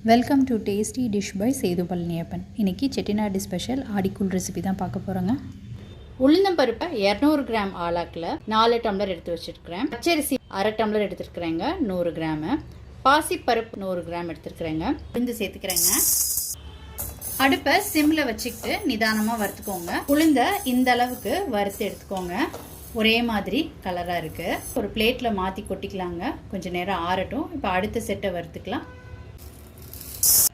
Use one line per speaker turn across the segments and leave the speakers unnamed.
Welcome to tasty dish by Sethu Palaniappan. இன்றைக்கி Chettinad special ஆடிக்கூழ் recipe தான் பார்க்க போகிறோங்க.
உளுந்தம்பருப்பை 200 கிராம் ஆளாக்கில் 4 டம்ளர் எடுத்து வச்சுருக்கிறேன். பச்சரிசி 1/2 டம்ளர் எடுத்துருக்குறேங்க, 100 கிராமு. பாசிப்பருப்பு 100 கிராம் எடுத்துருக்குறேங்க. உளுந்து சேர்த்துக்கிறேங்க. அடுப்பை சிம்மில் வச்சுக்கிட்டு நிதானமாக வறுத்துக்கோங்க. உளுந்த இந்த அளவுக்கு வறுத்து எடுத்துக்கோங்க. ஒரே மாதிரி கலராக இருக்குது. ஒரு பிளேட்டில் மாற்றி கொட்டிக்கலாங்க. கொஞ்சம் நேரம் ஆறட்டும். இப்போ அடுத்த செட்டை வறுத்துக்கலாம்.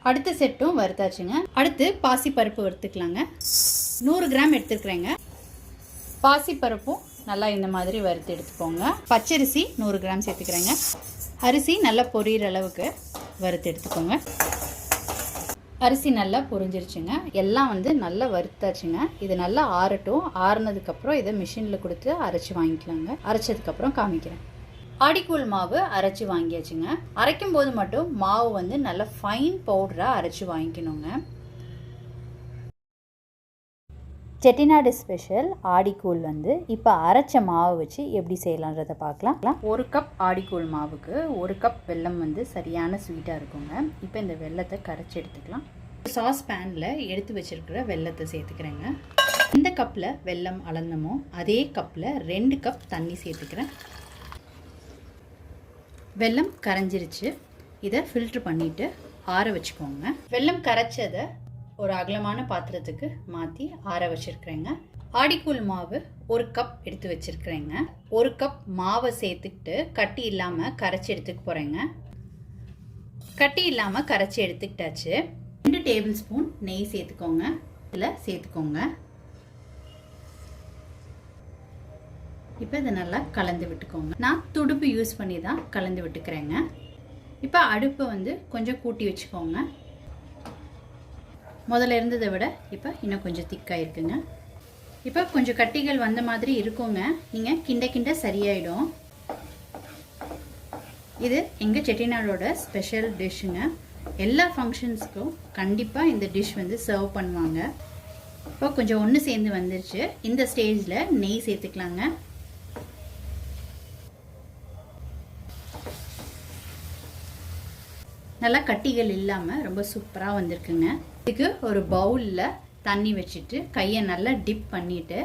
அடுத்த செட்டும் வறுத்தாச்சுங்க. அடுத்து பாசிப்பருப்பு வறுத்துக்கலாங்க. 100 கிராம் எடுத்துருக்குறேங்க. பாசிப்பருப்பும் நல்லா இந்த மாதிரி வறுத்து எடுத்துக்கோங்க. பச்சரிசி 100 கிராம் சேர்த்துக்கிறேங்க. அரிசி நல்லா பொரியிற அளவுக்கு வறுத்து எடுத்துக்கோங்க. அரிசி நல்லா பொரிஞ்சிருச்சுங்க. எல்லாம் நல்லா வறுத்தாச்சுங்க. இது நல்லா ஆறட்டும். ஆறுனதுக்கப்புறம் இதை மிஷினில் கொடுத்து அரைச்சி வாங்கிக்கலாங்க. அரைச்சதுக்கப்புறம் காமிக்கிறேன். ஆடிக்கூழ் மாவு அரைச்சி வாங்கியாச்சுங்க. அரைக்கும் போது மட்டும் மாவு நல்லா ஃபைன் பவுடராக அரைச்சி வாங்கிக்கணுங்க. செட்டிநாடு ஸ்பெஷல் ஆடிக்கூழ் இப்போ அரைச்ச மாவு வச்சு எப்படி செய்யலான்றதை பார்க்கலாம். 1 கப் ஆடிக்கூழ் மாவுக்கு 1 கப் வெல்லம் சரியான ஸ்வீட்டாக இருக்குங்க. இப்போ இந்த வெல்லத்தை கரைச்சி எடுத்துக்கலாம். சாஸ் பேனில் எடுத்து வச்சிருக்கிற வெல்லத்தை சேர்த்துக்கிறேங்க. எந்த கப்பில் வெல்லம் அளந்தமோ அதே கப்பில் 2 கப் தண்ணி சேர்த்துக்கிறேன். வெல்லம் கரைஞ்சிருச்சு. இதை ஃபில்ட்ரு பண்ணிவிட்டு ஆற வச்சுக்கோங்க. வெல்லம் கரைச்சதை ஒரு அகலமான பாத்திரத்துக்கு மாற்றி ஆற வச்சுருக்கிறேங்க. ஆடிக்கூழ் மாவு 1 கப் எடுத்து வச்சுருக்கிறேங்க. 1 கப் மாவை சேர்த்துக்கிட்டு கட்டி இல்லாமல் கரைச்சி எடுத்துக்க போகிறேங்க. கட்டி இல்லாமல் கரைச்சி எடுத்துக்கிட்டாச்சு. 2 டேபிள் ஸ்பூன் நெய் சேர்த்துக்கோங்க. இதில் சேர்த்துக்கோங்க. இப்போ இதை நல்லா கலந்து விட்டுக்கோங்க. நான் துடுப்பு யூஸ் பண்ணி தான் கலந்து விட்டுக்கிறேங்க. இப்போ அடுப்பை கொஞ்சம் கூட்டி வச்சுக்கோங்க. முதல்ல இருந்ததை விட இப்போ இன்னும் கொஞ்சம் திக்காக இருக்குங்க. இப்போ கொஞ்சம் கட்டிகள் வந்த மாதிரி இருக்குங்க. நீங்கள் கிண்ட கிண்ட சரியாயிடும். இது எங்கள் செட்டிநாடோட ஸ்பெஷல் டிஷ்ஷுங்க. எல்லா ஃபங்க்ஷன்ஸ்க்கும் கண்டிப்பாக இந்த டிஷ் சர்வ் பண்ணுவாங்க. இப்போ கொஞ்சம் ஒன்று சேர்ந்து வந்துருச்சு. இந்த ஸ்டேஜில் நெய் சேர்த்துக்கலாங்க. நல்லா கட்டிகள் இல்லாமல் ரொம்ப சூப்பராக வந்திருக்குங்க. இதுக்கு ஒரு பவுலில் தண்ணி வச்சுட்டு கையை நல்லா டிப் பண்ணிவிட்டு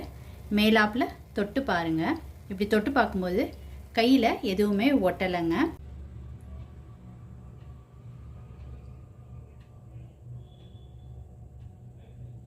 மேலாப்பில் தொட்டு பாருங்கள். இப்படி தொட்டு பார்க்கும்போது கையில் எதுவுமே ஒட்டலைங்க.